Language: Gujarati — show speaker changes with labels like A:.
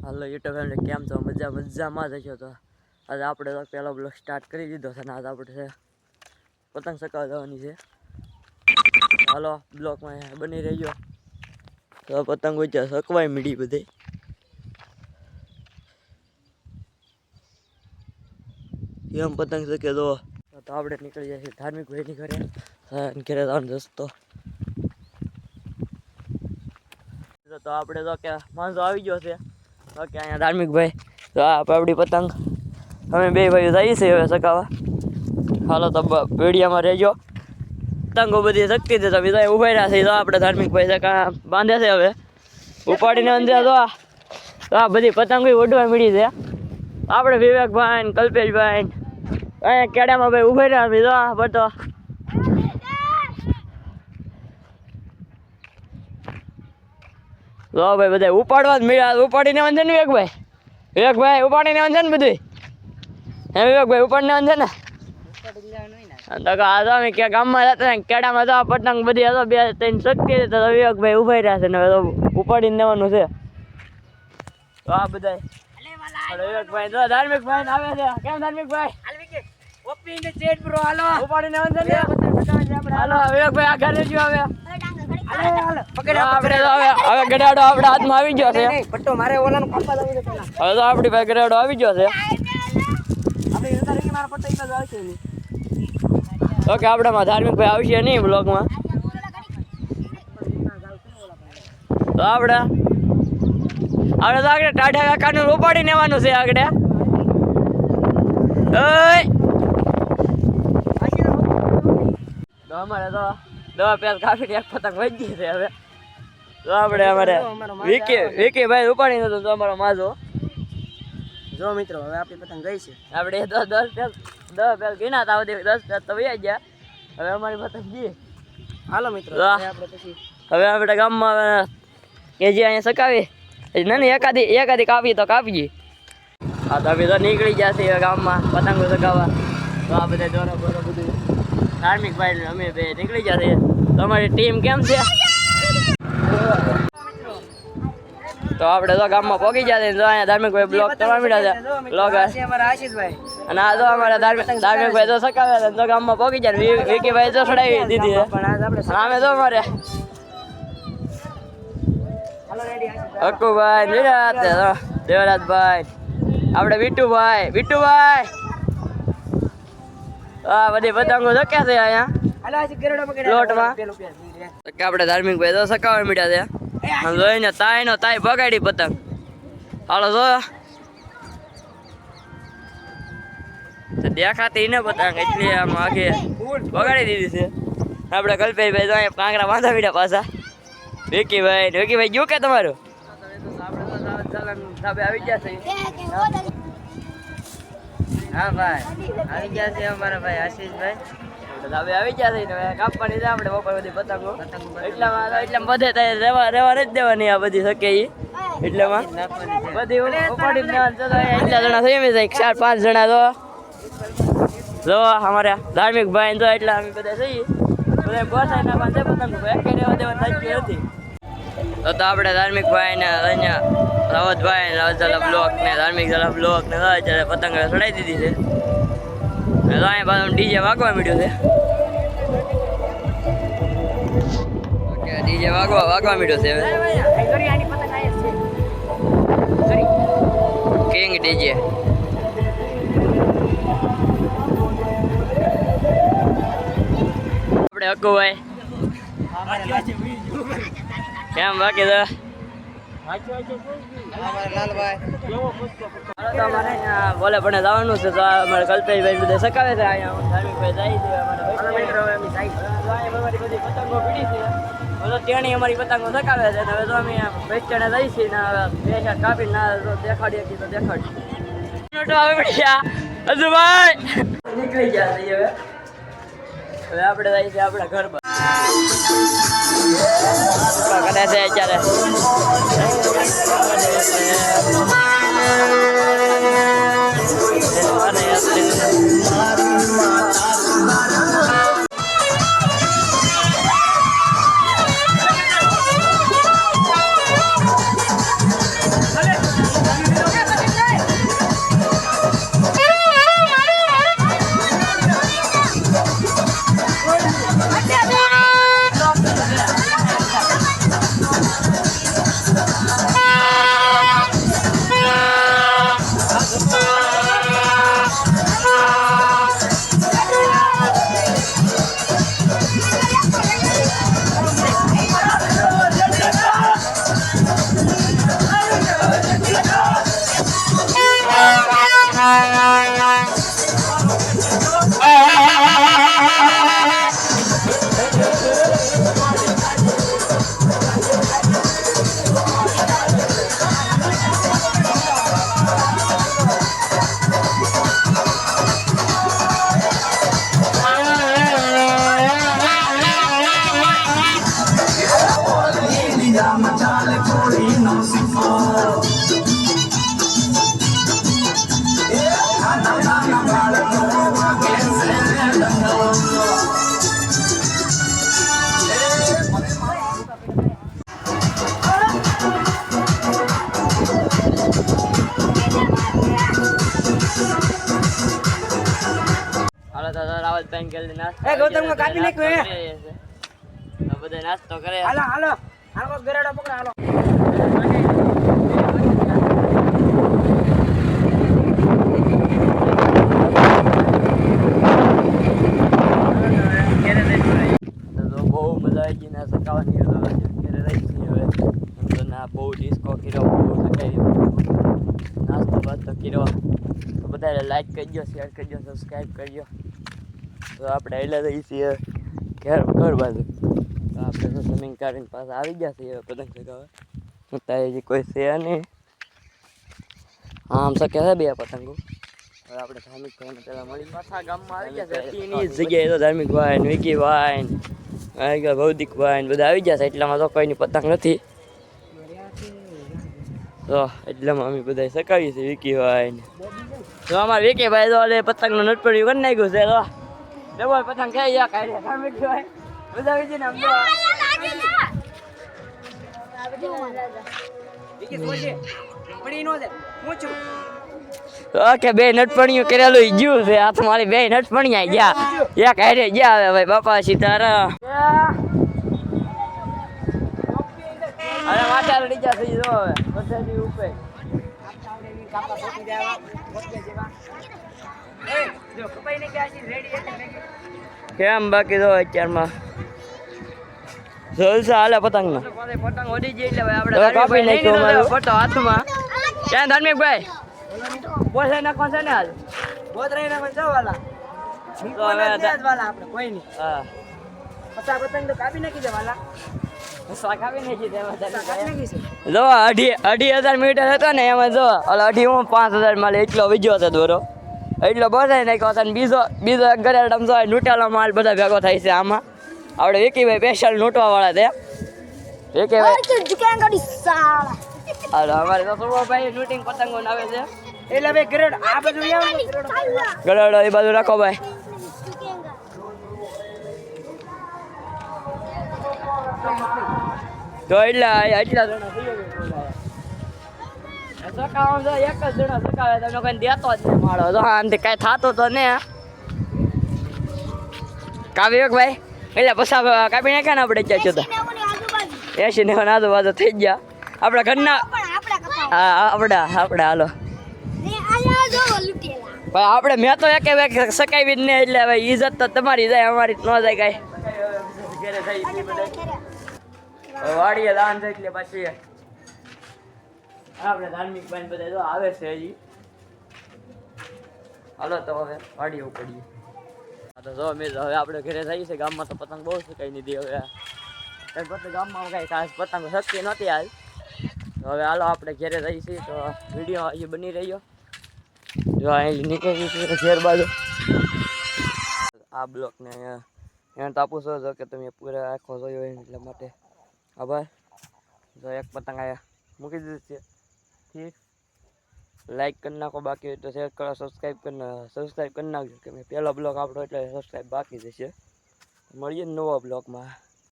A: હાલો યુટ્યુબ ફેમિલી કેમ છો? મજામાં જ હશો. તો આજે આપણે તો પહેલો બ્લોગ સ્ટાર્ટ કરી દીધો છે અને આજે આપણે પતંગ ચગાવવા જવાની છે. હાલો બ્લોગમાં બની રહેજો. તો પતંગ ત્યાં ચકવાય મીડી બધી. એમ પતંગ ચકે તો આપણે નીકળી જાય છે ધાર્મિક ભાઈની ઘરે ઘરે જવાનો રસ્તો. તો આપણે તો કે માણસો આવી ગયો છે. ઓકે અહીંયા ધાર્મિક ભાઈ તો આપણી પતંગ અમે બે ભાઈઓ જઈએ છીએ હવે ચગાવવા. હાલો તો પેડિયામાં રહેજો. પતંગો બધી શક્તિ છે તમે ઉભા રહ્યા છે. તો આપણે ધાર્મિક ભાઈ ચકા બાંધે છે હવે ઉપાડીને અંદર તો આ બધી પતંગો ઉડવા મળી છે. આપણે વિવેકભાઈ કલ્પેશભાઈ અહીંયા કેડામાં ભાઈ ઉભા રહ્યા છે. તો બતો લો ભાઈ બધા ઉપાડવા જ મળ્યા. ઉપાડીને વાંધે ને વિવેકભાઈ ઉપાડીને વાંધે ને બધું હે વિવેકભાઈ ઉપાડીને વાંધે ને આ તો અમે ગામમાં જતા ને કેડામાં તો પતંગ બધી હતો 2-3 શક્તિ તો વિવેકભાઈ ઉભા રહ્યા છે ને હવે તો ઉપાડીને લેવાનું છે. તો આ બધા વિવેકભાઈ તો ધાર્મિકભાઈ આવે છે. કેમ ધાર્મિકભાઈ ઉપાડીને વાંધે ને હાલો વિવેકભાઈ આ ઘરે જો હવે હવે ગડાડો આપણા હાથમાં આવી ગયો છે. હવે તો આપણી પાસે ગડાડો આવી ગયો છે. ઓકે આપણામાં ધાર્મિક ભાઈ આવશે નહીં બ્લોગમાં. તો આપણે તો આગળ ટાઢા કાકાનું ઉપાડી લેવાનું છે. આગળ તો અમારે તો દવા પેલ કાપીને એક પતંગ વધી છે. હવે તો આપણે અમારે વિકી ભાઈ ઉપાડી નતો તો અમારો માજો જો મિત્રો હવે આપણી પતંગ ગઈ છે. આપણે 10 પેલ ગીના તા 10 પેલ તો વયા ગયા. હવે અમારી પતંગ ગઈ. હાલો મિત્રો હવે આપણે ગામમાં કે જે અહીંયા સકાવી નાની એકાદી કાપી તો કાપીએ. હા તો અમે તો નીકળી ગયા છીએ ગામમાં પતંગો સકાવવા. તો આ બધા દોરો બોરો બધું ધાર્મિક ભાઈ અમે બે નીકળી ગયા છીએ. તમારી ટીમ કેમ છે? તો આપણે તો ગામમાં પહોંચી ગયા છે. તો અહીંયા ધાર્મિક ભાઈ બ્લોગ કરવા માંડ્યા છે. બ્લોગ આશીષભાઈ અને આ તો અમારા ધાર્મિક ભાઈ તો સકાવ્યા છે. તો ગામમાં પહોંચી ગયા. વિકી ભાઈ તો ચડાવી દીધી છે. અમે તો અમારે અક્કુભાઈ નિરાત દેવરાજભાઈ આપણે વિટુભાઈ હા બધી પતંગો શક્યા છે અહીંયા આપણે ધાર્મિક ભાઈ તો સકાવા મીડ્યા છે. જોઈને તાય ભગાડી પતંગ. હાલો જો દેખાતી ને પતંગ એટલી આમ આગે ભગાડી દીધી છે. આપણે કલ્પેશભાઈ તો અહીંયા કાંકરા બાંધા મીડ્યા પાછા. વિકીભાઈ ગયું કે તમારું આવી ગયા છે? હા ભાઈ આવી ગયા છે અમારા ભાઈ આશીષભાઈ. આવી ગયા છે કાપવાની છે આપણે બપોર બધી પતંગો. એટલામાં બધે રેવા નથી દેવાની આ બધી શકે એટલામાં બધી ઉપાડી એટલા જણા થઈ જાય 4-5 જણા તો જો અમારા ધાર્મિક ભાઈ તો એટલા અમે બધા જઈએ બધા ગોસાઈ ના બાંધે પતંગ એક રેવા દેવા થઈ હતી. તો આપણે ધાર્મિક ભાઈ ને અહીંયા રાવતભાઈ રાવતઝાલા બ્લોક ને ધાર્મિક ઝાલા બ્લોક ને અત્યારે પતંગ ચડાવી દીધી છે. અહીંયા પાછું ડીજે વાગવા મળ્યું છે. ઓકે ડીજે વાગવા મળ્યો છે હવે કિંગ ડીજે. આપણે અક્કુભાઈ કેમ બાકી તો બોલે પણ જવાનું છે. તો અમારે કલ્પેશભાઈ બધા સકાવે છે. અહીંયા ધાર્મિકભાઈ જાય છે. અમારી બધી પતંગો પીડી છે. ત્યાંની અમારી પતંગો સકાવે છે. હવે તો અમે વેચાણે જઈ છીએ ને હવે 2 શાક કાપીને દેખાડીએ તો દેખાડી હજુભાઈ નીકળી ગયા છીએ. હવે આપણે જઈએ છીએ આપણા ઘર પર કરે છે અત્યારે રાવત પેન કરી નાસ્તો
B: ગૌતમ કાપી નાખ્યું
A: બધા નાસ્તો કરે
B: હાલો હાલો હાલો ગરાડો પકડ હાલો
A: બહુ મજા આવી ગઈ ના સકાવાની ઘરે રહી હવે ના બહુ ડિસ્કો કર્યો બહુ સકાઈ નાસ્તો બાસ્તો કર્યો તો બધા લાઈક કરજો શેર કરજો સબસ્ક્રાઈબ કરજો તો આપણે એટલે રહીએ છીએ ઘર બાજુ તો આપણે તો સ્વિમિંગ કરીને પાછા આવી ગયા છીએ પતંગ ચગાવવા ત્યાં હજી કોઈ છે નહીં આમ શકે છે બે પતંગો હવે આપણે ધાર્મિક ભાઈને પહેલાં મળી પાછા ગામમાં આવી ગયા છે એની જગ્યાએ તો ધાર્મિક ભાઈ વિકી ભાઈ ભૌતિક ભાઈ બધા આવી ગયા છે એટલામાં તો કોઈની પતંગ નથી તો એટલામાં અમે બધા સકાવીએ છીએ વિકી ભાઈ તો અમારે વિકી ભાઈ તો પતંગનું નટપડ્યું કરી નાખ્યું છે તો ડબલ પતંગ ખાઈ ગયા કાઢે ધાર્મિક ભાઈ બધા વિજય ને ઓકે બે નટપણીઓ કરેલું ગયું છે હાથ મારી બે નટપણીયા ગયા એક હારે ગયા હવે ભાઈ બાપા સીતારામ અરે માથા રડી ગયા થઈ જો હવે બધાથી ઉપર કેમ બાકી તો અત્યારમાં જલસા હાલે પતંગ નો પતંગ ઓડી જઈ એટલે આપણે કાપી નાખ્યો ફોટો હાથમાં ક્યાં ધાર્મિક ભાઈ બોલે નાખો છે ને હાલ
B: બોતરાઈ નાખો છો વાલા વાલા આપણે કોઈ નહીં
A: હા
B: પચાસ પતંગ તો કાપી નાખી દે વાલા
A: જો 2,500 મીટર હતો ને એમાં જો 5,000 માલ એટલો વીજ્યો હતો દોરો એટલો બધાય નાખ્યો હતો ને બીજો એક ગરેડમ જો લૂંટેલો માલ બધા ભેગો થાય છે આમાં આપણે વિકીભાઈ સ્પેશિયલ લૂંટવા વાળા છે વિકીભાઈ અમારે તો ભાઈ લૂંટિંગ પતંગો આવે છે
B: એટલે ભાઈ ગરેડ આ બાજુ
A: ગરેડો એ બાજુ રાખો ભાઈ તો એટલા જણા થઈ ગયા સકાવ એક જ જણા સકાવે તમને કોઈ દેતો જ નહીં માળો તો આનાથી કાંઈ થતું તો ને કાવ્યો ભાઈ એટલે પછા કાપી નાખ્યા ને આપણે ત્યાં જોતા 80-90 આજુબાજુ થઈ ગયા આપણા ઘરના હા આપણા હાલો ભાઈ આપણે મેં તો એક સકાવી જ નહીં એટલે હવે ઈજ્જત તો તમારી જાય અમારી ન જાય કાંઈ વાડીએ દાન થાય એટલે પછી આપણે ધાર્મિક ભાઈ બધા તો આવે છે હજી હાલો તો હવે વાડીએ ઉપડીએ તો જો મેં હવે આપણે ઘરે જઈએ છીએ ગામમાં તો પતંગ બહુ સુકાઈ દીધી હવે ગામમાં કાંઈ ખાસ પતંગ શક્તિ નહોતી હાલ તો હવે હાલો આપણે ઘરે જઈએ છીએ તો વિડીયો હજી બની રહ્યો જો અહીં નીકળી છે શેર બાજુ આ બ્લોકને એને તો આપું છો કે તમે પૂરા આખો જોયો એટલા માટે આભાર જો એક પતંગ આયા મૂકી દીધું છે ઠીક લાઈક કરી નાખો બાકી હોય તો શેર કરો સબસ્ક્રાઈબ કરી નાખજો કે મેં પહેલો બ્લોગ આપણો એટલે સબસ્ક્રાઈબ બાકી જશે મળીએ નવા બ્લોગમાં